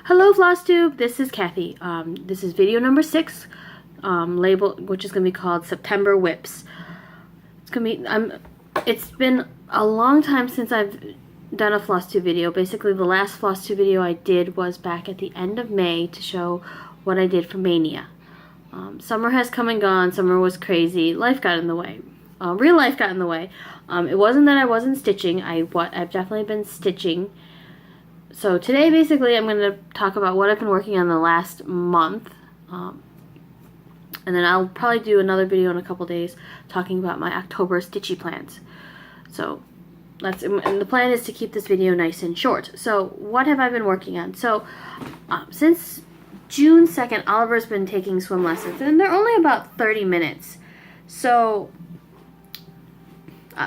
Hello Flosstube, this is Kathy. This is video number 6, which is going to be called September WIPs. It's been a long time since I've done a Flosstube video. Basically, the last Flosstube video I did was back at the end of May to show what I did for Mania. Summer has come and gone. Summer was crazy. Life got in the way. Real life got in the way. It wasn't that I wasn't stitching. I've definitely been stitching. So today, basically, I'm going to talk about what I've been working on the last month. And then I'll probably do another video in a couple days talking about my October stitchy plans. So and the plan is to keep this video nice and short. So what have I been working on? So since June 2nd, Oliver's been taking swim lessons, and they're only about 30 minutes. So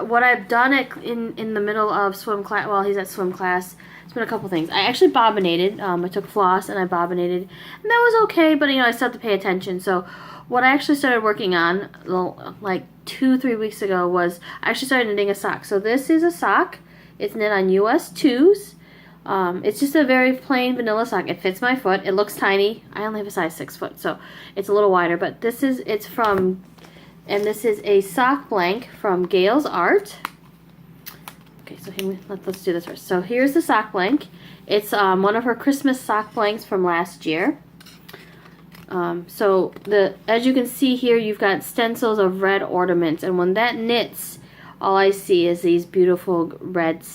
what I've done in the middle of swim class, while he's at swim class, it's been a couple things. I actually bobbinated. I took floss and I bobbinated, and that was okay, but I still have to pay attention. So what I actually started working on like 2-3 weeks ago was I actually started knitting a sock. So this is a sock. It's knit on US 2s. It's just a very plain vanilla sock. It fits my foot. It looks tiny. I only have a size 6 foot, so it's a little wider. But this is this is a sock blank from Gail's Art. Okay, so let's do this first. So here's the sock blank. It's one of her Christmas sock blanks from last year. So as you can see here, you've got stencils of red ornaments, and when that knits, all I see is these beautiful red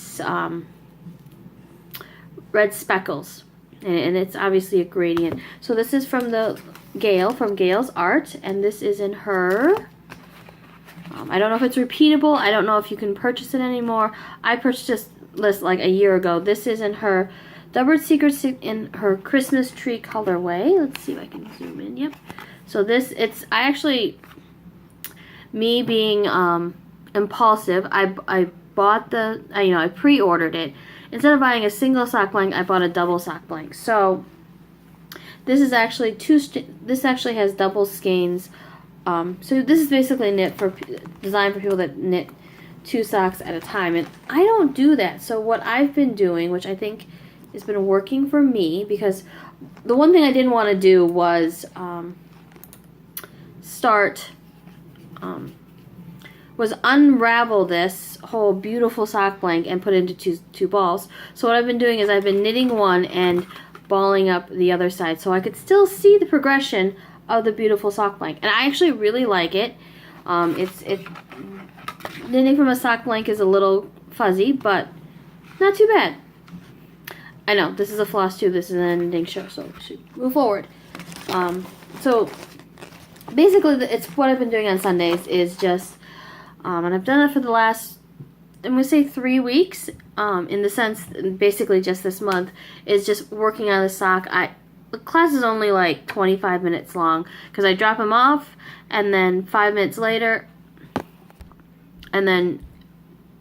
speckles, and it's obviously a gradient. So this is from Gail's Art, and this is in her. I don't know if it's repeatable. I don't know if you can purchase it anymore. I purchased this like a year ago. This is in her Double Secrets in her Christmas tree colorway. Let's see if I can zoom in. Yep. So me being impulsive, I bought I pre-ordered it. Instead of buying a single sock blank, I bought a double sock blank. So this is actually this actually has double skeins. So this is basically designed for people that knit 2 socks at a time, and I don't do that. So what I've been doing, which I think has been working for me, because the one thing I didn't want to do was unravel this whole beautiful sock blank and put it into two balls. So what I've been doing is I've been knitting one and balling up the other side, so I could still see the progression of the beautiful sock blank, and I actually really like it. Knitting from a sock blank is a little fuzzy, but not too bad. I know this is a Flosstube, this is an knitting show, so we should move forward. So basically, it's what I've been doing on Sundays is just, and I've done it for the last, I'm gonna say 3 weeks. In the sense, basically just this month is just working on the sock. The class is only like 25 minutes long because I drop them off, and then 5 minutes later, and then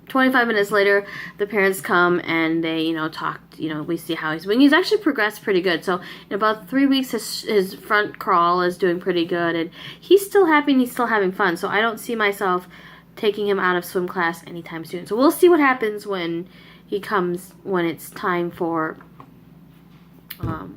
25 minutes later, the parents come and they, talk. We see how he's doing. He's actually progressed pretty good. So in about 3 weeks, his front crawl is doing pretty good, and he's still happy and he's still having fun. So I don't see myself taking him out of swim class anytime soon. So we'll see what happens when it's time for.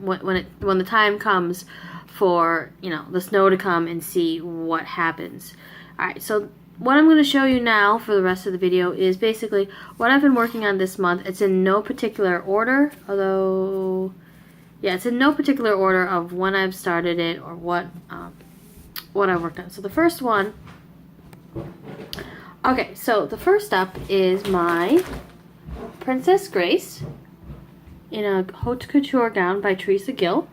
When the time comes for the snow to come, and see what happens. Alright, so what I'm going to show you now for the rest of the video is basically what I've been working on this month. It's in no particular order, although yeah, it's in no particular order of when I've started it or what I've worked on. So the first one, okay, so the first up is my Princess Grace in a haute couture gown by Teresa Gill.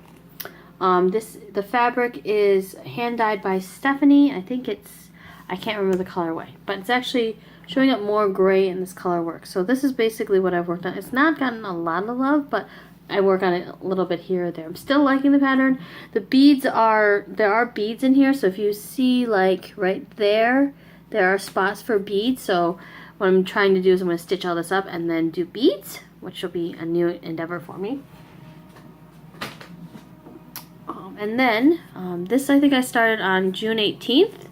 The fabric is hand dyed by Stephanie. I can't remember the colorway, but it's actually showing up more gray in this color work. So this is basically what I've worked on. It's not gotten a lot of love, but I work on it a little bit here or there. I'm still liking the pattern. The beads there are beads in here, so if you see like right there are spots for beads. So what I'm trying to do is I'm going to stitch all this up and then do beads, which will be a new endeavor for me. And then this I think I started on June 18th,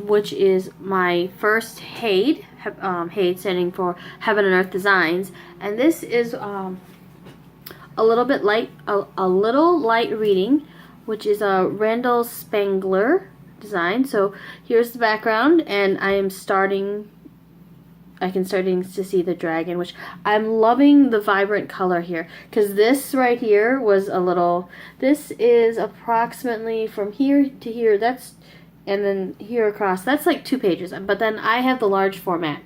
which is my first HADE, HADE standing for Heaven and Earth Designs, and this is a little bit light, a little light reading, which is a Randall Spangler design. So here's the background, and I can starting to see the dragon, which I'm loving the vibrant color here, because this right here was a little, this is approximately from here to here, and then here across, that's like 2 pages, but then I have the large format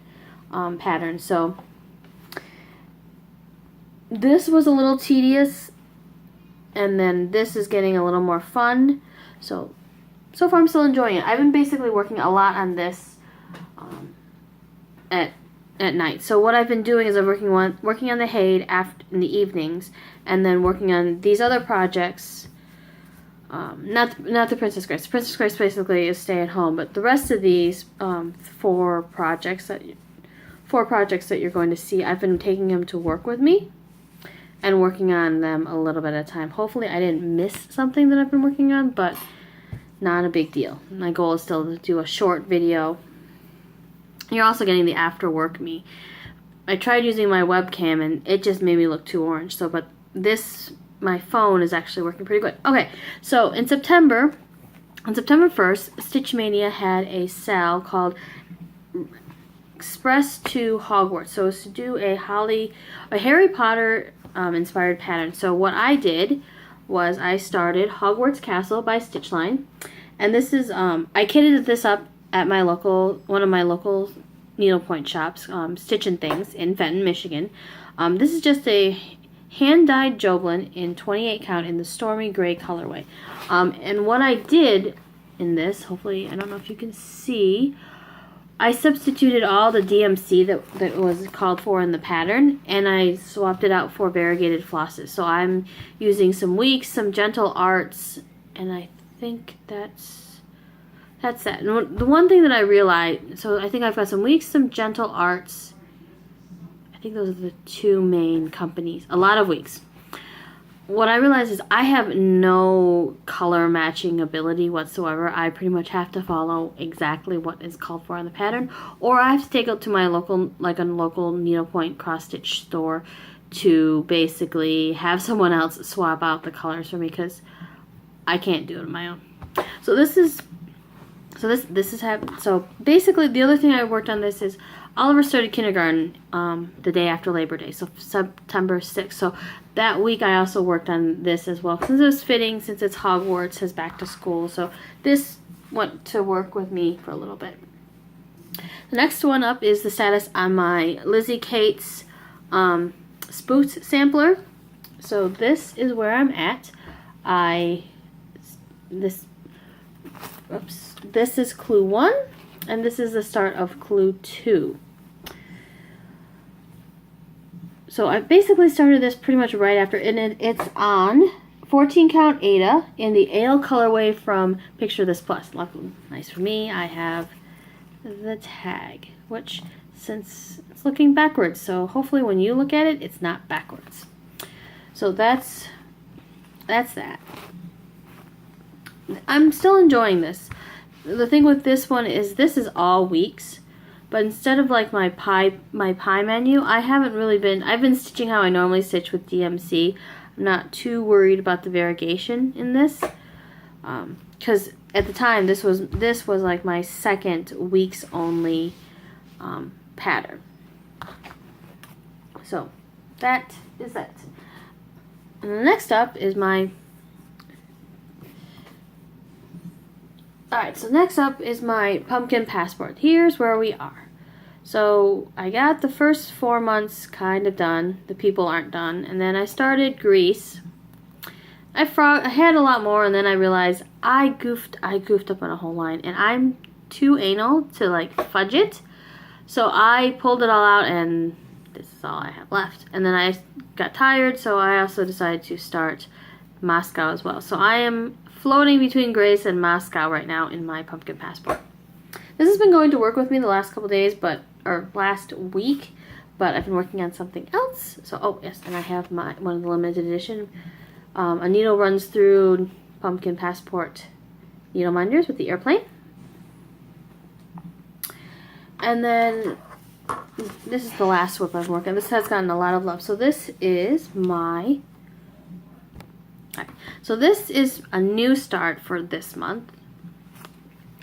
pattern, so this was a little tedious, and then this is getting a little more fun, so far I'm still enjoying it. I've been basically working a lot on this at night. So what I've been doing is I'm working on the Haid in the evenings, and then working on these other projects. Not the Princess Grace. Princess Grace basically is stay at home, but the rest of these 4 projects that you're going to see, I've been taking them to work with me and working on them a little bit at a time. Hopefully I didn't miss something that I've been working on, but not a big deal. My goal is still to do a short video. You're also getting the after work me. I tried using my webcam and it just made me look too orange. So, but my phone is actually working pretty good. Okay, so on September 1st, Stitch Mania had a sale called Express to Hogwarts. So it's to do a Harry Potter inspired pattern. So what I did was I started Hogwarts Castle by Stitchline, and this is I kitted this up at one of my local needlepoint shops, Stitch and Things in Fenton, Michigan. This is just a hand-dyed Joblin in 28 count in the Stormy Gray colorway. And what I did in this, hopefully, I don't know if you can see, I substituted all the DMC that was called for in the pattern, and I swapped it out for variegated flosses. So I'm using some Weeks, some Gentle Arts, and I think that's that. And the one thing that I realized, so I think I've got some Weeks, some Gentle Arts. I think those are the 2 main companies. A lot of Weeks. What I realized is I have no color matching ability whatsoever. I pretty much have to follow exactly what is called for on the pattern, or I have to take it to my local needlepoint cross stitch store to basically have someone else swap out the colors for me, because I can't do it on my own. So so basically the other thing I worked on this is Oliver started kindergarten the day after Labor Day, so September 6th. So that week I also worked on this as well, since it was fitting, since it's Hogwarts, his back to school. So this went to work with me for a little bit. The next one up is the status on my Lizzie Kate's Spoots sampler. So this is where I'm at. This is clue 1, and this is the start of clue 2. So I basically started this pretty much right after, and it's on 14 count Ada in the ale colorway from Picture This Plus. Luckily, nice for me, I have the tag, which, since it's looking backwards, so hopefully when you look at it, it's not backwards. So that's that. I'm still enjoying this. The thing with this one is this is all Weeks, but instead of like my pie menu, I've been stitching how I normally stitch with DMC. I'm not too worried about the variegation in this, because at the time this was like my second Weeks only pattern. So that is that. And the next up is Alright, so next up is my pumpkin passport. Here's where we are. So I got the first 4 months kind of done. The people aren't done. And then I started Grease. I had a lot more, and then I realized I goofed up on a whole line. And I'm too anal to like fudge it. So I pulled it all out, and this is all I have left. And then I got tired, so I also decided to start Moscow as well. So I am floating between Grace and Moscow right now in my pumpkin passport. This has been going to work with me the last couple days, or last week, but I've been working on something else. So, oh yes, and I have one of the limited edition. A needle runs through pumpkin passport needle minders with the airplane. And then this is the last WIP I've worked on. This has gotten a lot of love. So this is my All right. So this is a new start for this month.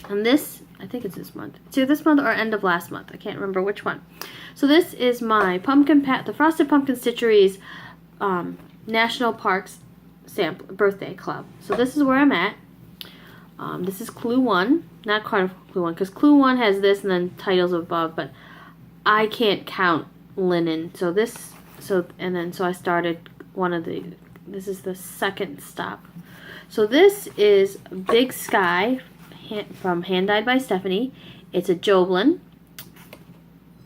And this, I think it's this month. It's either this month or end of last month. I can't remember which one. So this is my the Frosted Pumpkin Stitcheries National Parks birthday club. So this is where I'm at. This is Clue 1. Not quite Clue 1, because Clue 1 has this and then titles above, but I can't count linen. So I started this is the second stop. So this is Big Sky from Hand Dyed by Stephanie. It's a Joblin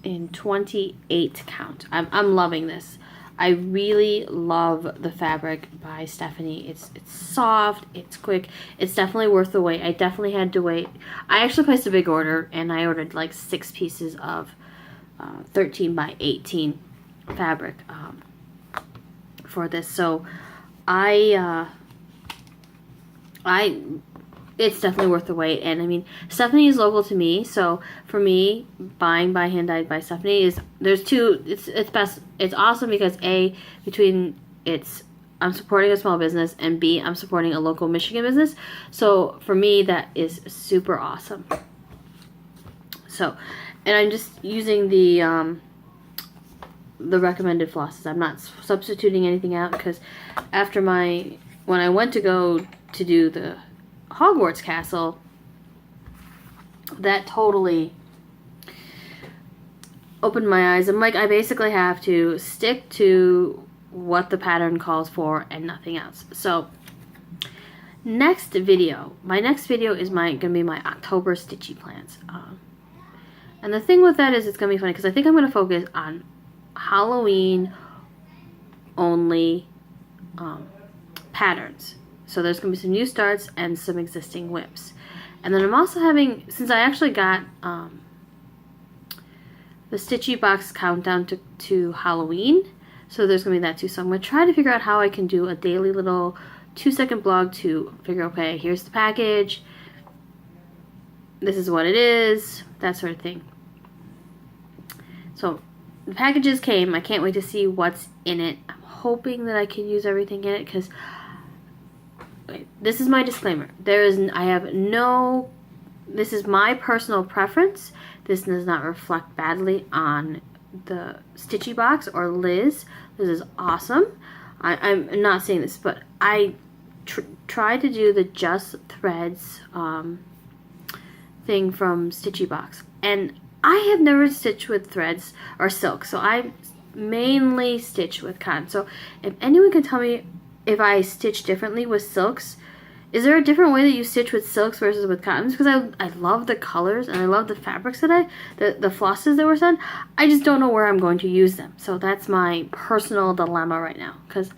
in 28 count. I'm loving this. I really love the fabric by Stephanie. It's soft, it's quick, it's definitely worth the wait. I definitely had to wait. I actually placed a big order, and I ordered like 6 pieces of 13 by 18 fabric for this. So it's definitely worth the wait. And I mean, Stephanie is local to me, so for me, buying by Hand Dyed by Stephanie it's best. It's awesome because I'm supporting a small business, and B, I'm supporting a local Michigan business. So for me, that is super awesome. So, and I'm just using the recommended flosses. I'm not substituting anything out, because when I went to go to do the Hogwarts Castle, that totally opened my eyes. I'm like, I basically have to stick to what the pattern calls for and nothing else. So my next video is going to be my October stitchy plans. And the thing with that is, it's going to be funny because I think I'm going to focus on Halloween only patterns. So there's going to be some new starts and some existing WIPs. And then I'm also having, since I actually got the Stitchy Box countdown to Halloween, so there's going to be that too. So I'm going to try to figure out how I can do a daily little 2-second blog to figure, okay, here's the package, this is what it is, that sort of thing. So the packages came. I can't wait to see what's in it. I'm hoping that I can use everything in it, because this is my disclaimer. This is my personal preference. This does not reflect badly on the Stitchy Box or Liz. This is awesome. I'm not saying this, but I try to do the Just Threads thing from Stitchy Box. And I have never stitched with threads or silk, so I mainly stitch with cotton. So if anyone can tell me if I stitch differently with silks, is there a different way that you stitch with silks versus with cottons? Because I love the colors and I love the fabrics the flosses that were sent. I just don't know where I'm going to use them. So that's my personal dilemma right now, because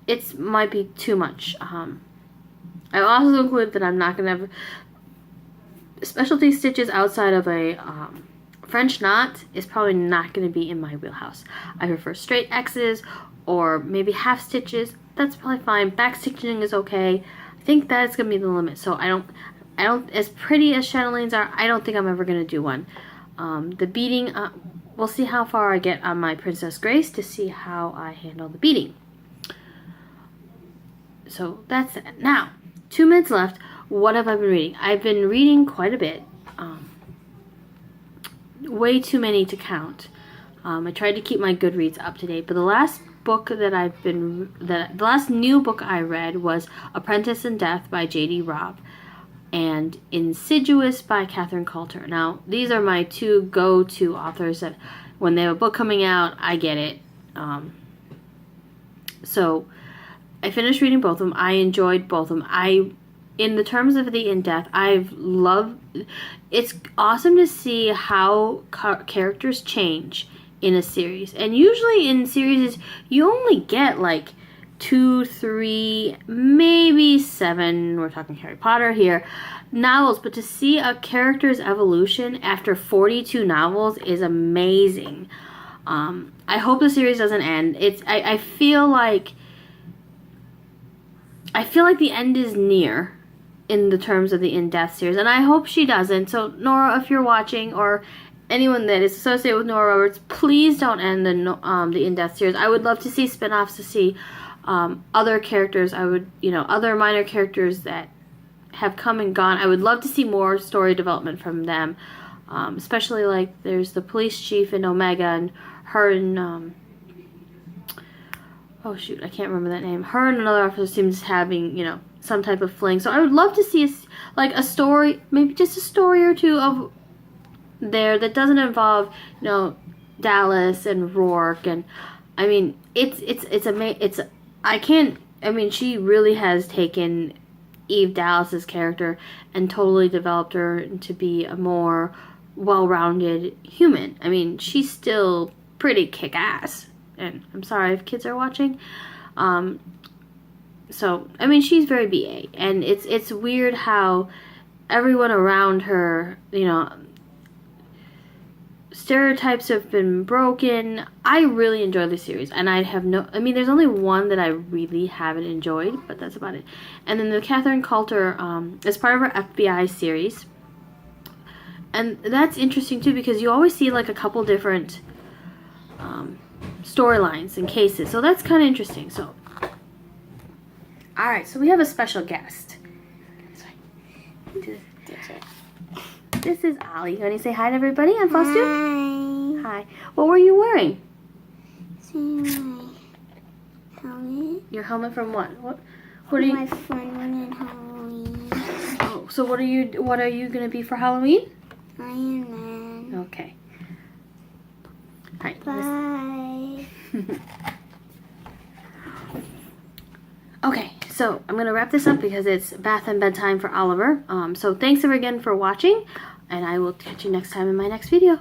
it might be too much. I also include that I'm not going to have specialty stitches outside of a French knot is probably not going to be in my wheelhouse. I prefer straight X's or maybe half stitches. That's probably fine. Back stitching is okay. I think that's going to be the limit. So I don't, as pretty as chatelaines are, I don't think I'm ever going to do one. The beading, we'll see how far I get on my Princess Grace to see how I handle the beading. So that's it. Now, 2 minutes left. What have I been reading? I've been reading quite a bit. Way too many to count. I tried to keep my Goodreads up to date, but the last new book I read was Apprentice in Death by J.D. Robb and Insidious by Catherine Coulter. Now, these are my 2 go-to authors that when they have a book coming out, I get it. So I finished reading both of them. I enjoyed both of them. In the terms of the in-depth, it's awesome to see how characters change in a series. And usually in series, you only get like 2, 3, maybe 7, we're talking Harry Potter here, novels. But to see a character's evolution after 42 novels is amazing. I hope the series doesn't end. I feel like the end is near in the terms of the in-depth series, and I hope she doesn't. So Nora, if you're watching, or anyone that is associated with Nora Roberts, please don't end the in-depth series. I would love to see spin-offs, to see Other characters, other minor characters that have come and gone. I would love to see more story development from them, especially like there's the police chief in Omega and her and oh shoot, I can't remember that name. Her and another officer seems having some type of fling. So I would love to see a story, maybe just a story or two of there that doesn't involve Dallas and Rourke. And I mean she really has taken Eve Dallas's character and totally developed her to be a more well-rounded human. I mean, she's still pretty kick-ass, and I'm sorry if kids are watching. So I mean, she's very BA, and it's weird how everyone around her, stereotypes have been broken. I really enjoy the series, and there's only one that I really haven't enjoyed, but that's about it. And then the Catherine Coulter is part of her FBI series, and that's interesting too because you always see like a couple different storylines and cases, so that's kind of interesting. So, all right, so we have a special guest. This is Ollie. You want to say hi to everybody on Flosstube? Hi. What were you wearing? My helmet. Your helmet from what? What are you? My friend wanted Halloween. Oh, so what are you gonna be for Halloween? Iron Man. Okay. All right. Bye. Okay, so I'm gonna wrap this up because it's bath and bedtime for Oliver. So thanks again for watching, and I will catch you next time in my next video.